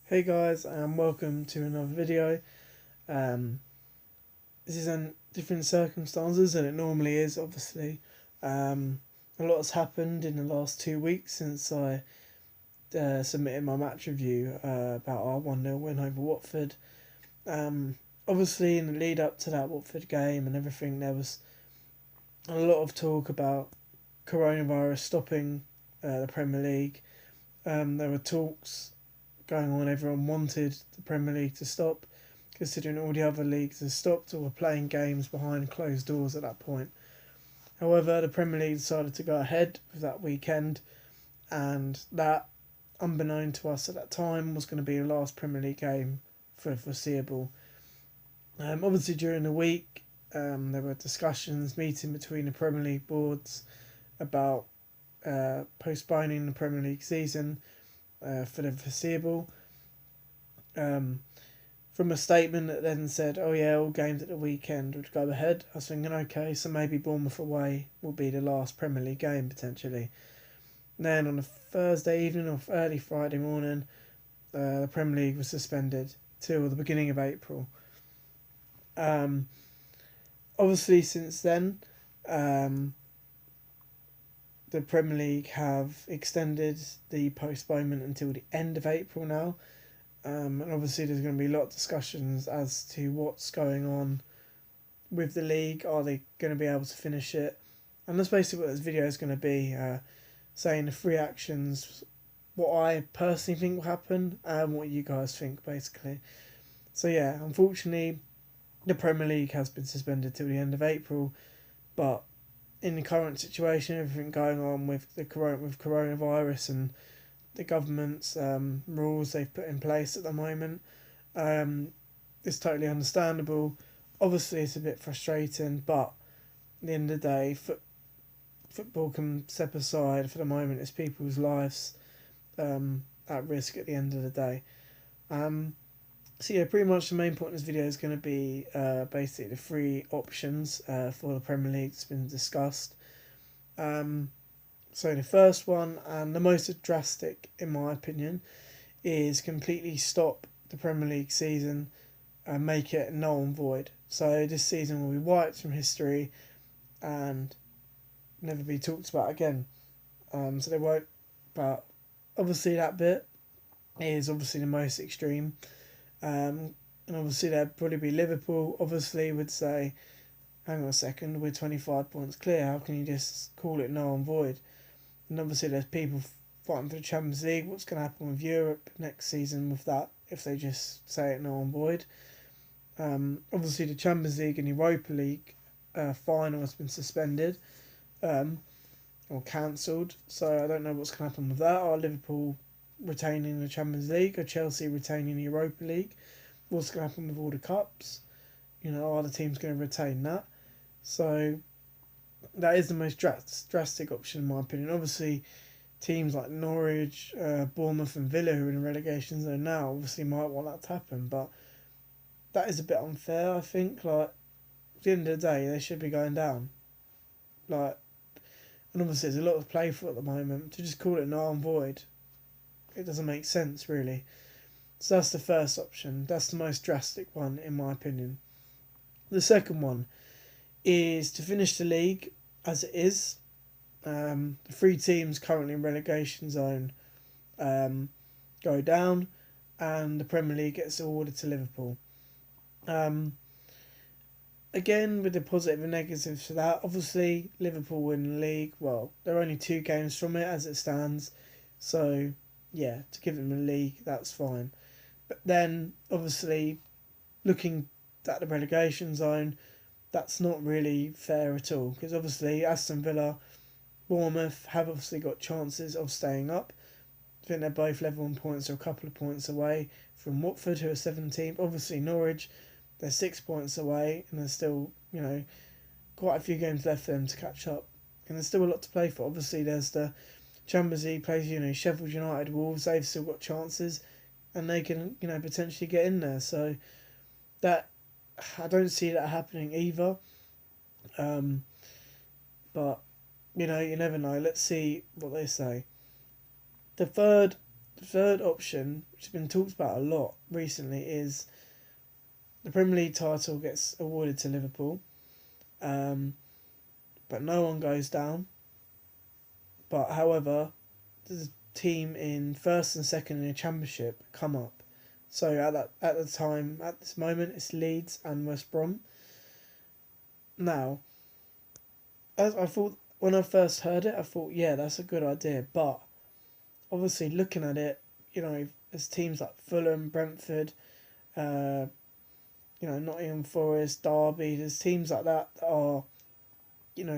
Hey guys, and welcome to another video. Um, this is in different circumstances than it normally is, obviously. A lot has happened in the last 2 weeks since I submitted my match review about our 1-0 win over Watford. Um, Obviously, in the lead up to that Watford game and everything, there was a lot of talk about coronavirus stopping the Premier League. There were talks going on. Everyone wanted the Premier League to stop, considering all the other leagues had stopped or were playing games behind closed doors at that point. However, the Premier League decided to go ahead with that weekend, and that, unbeknown to us at that time, was going to be the last Premier League game for the foreseeable. Obviously, during the week, there were discussions, meeting between the Premier League boards about postponing the Premier League season for the foreseeable. Um, from a statement that then said, "Oh yeah, all games at the weekend would go ahead." I was thinking, okay, so maybe Bournemouth away will be the last Premier League game potentially. And then on a Thursday evening or early Friday morning, the Premier League was suspended till the beginning of April. Um, Obviously, since then, um, the Premier League have extended the postponement until the end of April now. And obviously, there's going to be a lot of discussions as to what's going on with the league. Are they going to be able to finish it? And that's basically what this video is going to be, saying the three actions, what I personally think will happen, and what you guys think, basically. So yeah, unfortunately, the Premier League has been suspended till the end of April, but in the current situation, everything going on with coronavirus and the government's rules they've put in place at the moment, um, it's totally understandable. Obviously, it's a bit frustrating, but at the end of the day, football can step aside for the moment. It's people's lives at risk at the end of the day. Um, so yeah, pretty much the main point of this video is going to be basically the three options for the Premier League that's been discussed. So the first one, and the most drastic in my opinion, is completely stop the Premier League season and make it null and void. So this season will be wiped from history and never be talked about again. So they won't. But obviously that bit is obviously the most extreme. And obviously there'd probably be Liverpool. Obviously would say, hang on a second, we're 25 points clear. How can you just call it null and void? And obviously there's people fighting for the Champions League. What's going to happen with Europe next season with that if they just say it null and void? Obviously the Champions League and Europa League final has been suspended. Or cancelled. So I don't know what's going to happen with that. Are Liverpool retaining the Champions League or Chelsea retaining the Europa League? What's going to happen with all the cups? Are the teams going to retain that? So that is the most drastic option in my opinion. Obviously, teams like Norwich, Bournemouth, and Villa, who are in the relegation zone now, obviously might want that to happen, but that is a bit unfair. I think. Like at the end of the day, they should be going down. Like, and obviously there's a lot to play for at the moment. To just call it null and void, it doesn't make sense really. So that's the first option. That's the most drastic one in my opinion. The second one is to finish the league as it is. The three teams currently in relegation zone go down, and the Premier League gets awarded to Liverpool. Um, Again, with the positive and negatives for that, obviously Liverpool win the league. Well, they're only 2 games from it as it stands, so yeah, to give them a league, that's fine. But then, obviously, looking at the relegation zone, that's not really fair at all because obviously Aston Villa, Bournemouth have obviously got chances of staying up. I think they're both level on points or a couple of points away from Watford, who are 17th. Obviously, Norwich, they're 6 points away, and there's still, quite a few games left for them to catch up. And there's still a lot to play for. Obviously, there's the Champions League plays, Sheffield United, Wolves, they've still got chances, and they can, potentially get in there. So that, I don't see that happening either. Um, but, you never know. Let's see what they say. The third the third option, which has been talked about a lot recently, is the Premier League title gets awarded to Liverpool, but no one goes down. But however, the team in first and second in the Championship come up. So at this moment, it's Leeds and West Brom. Now, as I thought when I first heard it, I thought, yeah, that's a good idea. But obviously, looking at it, there's teams like Fulham, Brentford, Nottingham Forest, Derby. There's teams like that are,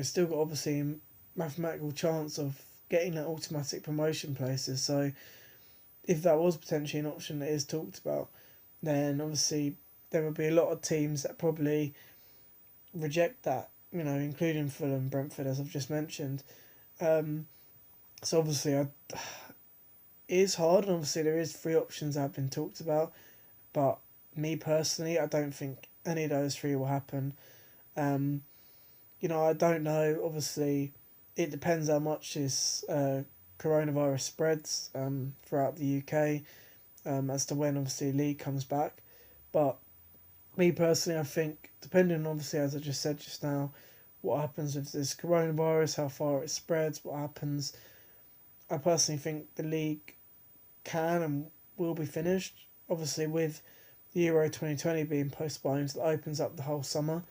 still got obviously a mathematical chance of getting that automatic promotion places. So if that was potentially an option that is talked about, then obviously there would be a lot of teams that probably reject that, including Fulham, Brentford, as I've just mentioned. So obviously it is hard, and obviously there is three options that have been talked about, but me personally, I don't think any of those three will happen. I don't know, obviously it depends how much this coronavirus spreads throughout the UK as to when obviously the league comes back. But me personally, I think, depending obviously, as I just said just now, what happens with this coronavirus, how far it spreads, what happens, I personally think the league can and will be finished. Obviously, with the Euro 2020 being postponed, that opens up the whole summer.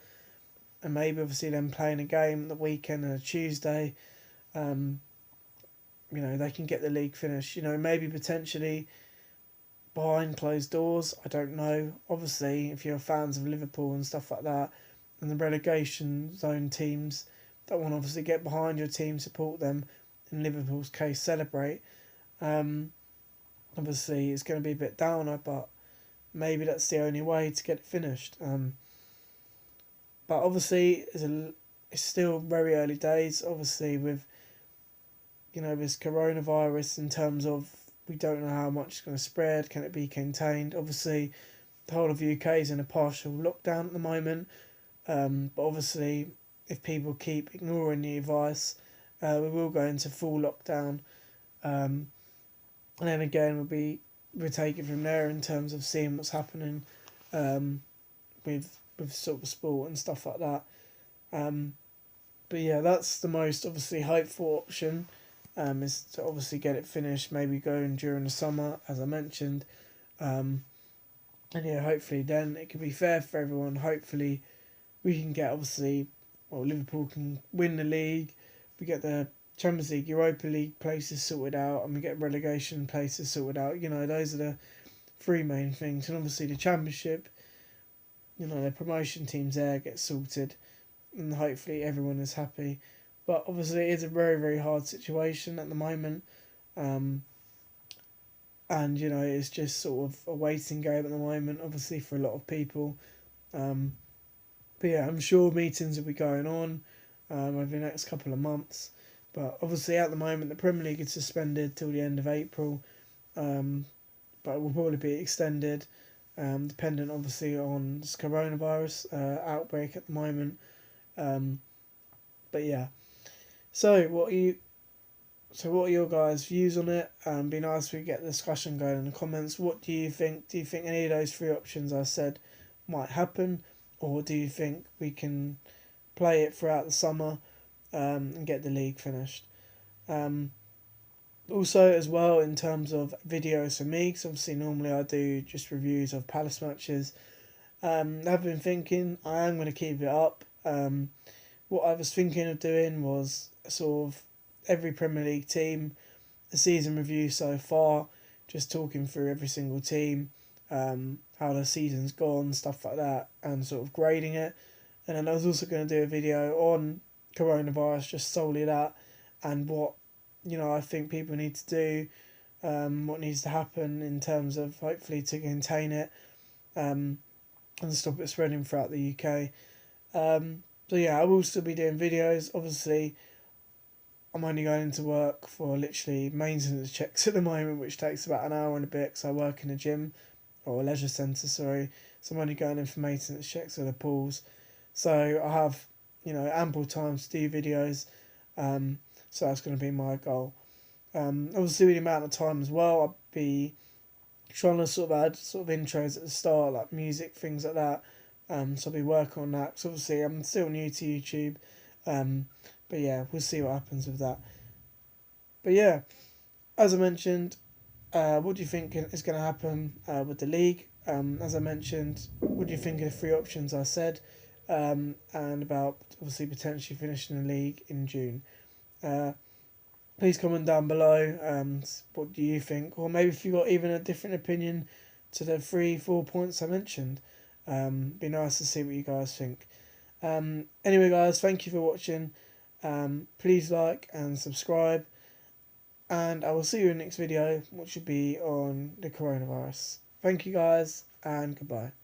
And maybe obviously them playing a game the weekend and a Tuesday, they can get the league finished. Maybe potentially behind closed doors. I don't know. Obviously, if you're fans of Liverpool and stuff like that, and the relegation zone teams that want to obviously get behind your team, support them, in Liverpool's case, celebrate. Obviously, it's going to be a bit downer, but maybe that's the only way to get it finished. But obviously, it's still very early days. Obviously, with this coronavirus, in terms of we don't know how much it's going to spread. Can it be contained? Obviously, the whole of UK is in a partial lockdown at the moment. But obviously, if people keep ignoring the advice, we will go into full lockdown. And then again, we'll take it from there in terms of seeing what's happening with sort of sport and stuff like that. But yeah, that's the most obviously hopeful option. Is to obviously get it finished, maybe going during the summer, as I mentioned. And yeah, hopefully then it can be fair for everyone. Hopefully we can get Liverpool can win the league, we get the Champions League, Europa League places sorted out, and we get relegation places sorted out. Those are the three main things. And obviously the Championship, the promotion teams there get sorted, and hopefully everyone is happy. But obviously it is a very, very hard situation at the moment. And, it's just sort of a waiting game at the moment, obviously, for a lot of people. But yeah, I'm sure meetings will be going on over the next couple of months. But obviously at the moment the Premier League is suspended till the end of April. But it will probably be extended, dependent obviously on this coronavirus outbreak at the moment. But yeah. So what are your guys' views on it? Be nice if we get the discussion going in the comments. What do you think? Do you think any of those three options I said might happen, or do you think we can play it throughout the summer and get the league finished? Also, as well, in terms of videos for me, because obviously normally I do just reviews of Palace matches. I've been thinking I am going to keep it up. What I was thinking of doing was sort of every Premier League team, the season review so far, just talking through every single team, how the season's gone, stuff like that, and sort of grading it. And then I was also going to do a video on coronavirus, just solely that, and what I think people need to do, what needs to happen in terms of hopefully to contain it, and stop it spreading throughout the UK. So yeah, I will still be doing videos. Obviously, I'm only going into work for literally maintenance checks at the moment, which takes about an hour and a bit, because I work in a gym, or a leisure centre, sorry. So I'm only going in for maintenance checks of the pools. So I have, ample time to do videos. So that's going to be my goal. Obviously, with the amount of time as well, be trying to sort of add sort of intros at the start, like music, things like that. So I'll be working on that. Because obviously I'm still new to YouTube. But yeah, we'll see what happens with that. But yeah, as I mentioned, what do you think is going to happen with the league? As I mentioned, what do you think of the three options I said? And about obviously potentially finishing the league in June. Please comment down below. What do you think? Or maybe if you've got even a different opinion to the 3-4 points I mentioned. Be nice to see what you guys think. Anyway, guys, thank you for watching. Please like and subscribe. And I will see you in the next video, which will be on the coronavirus. Thank you, guys, and goodbye.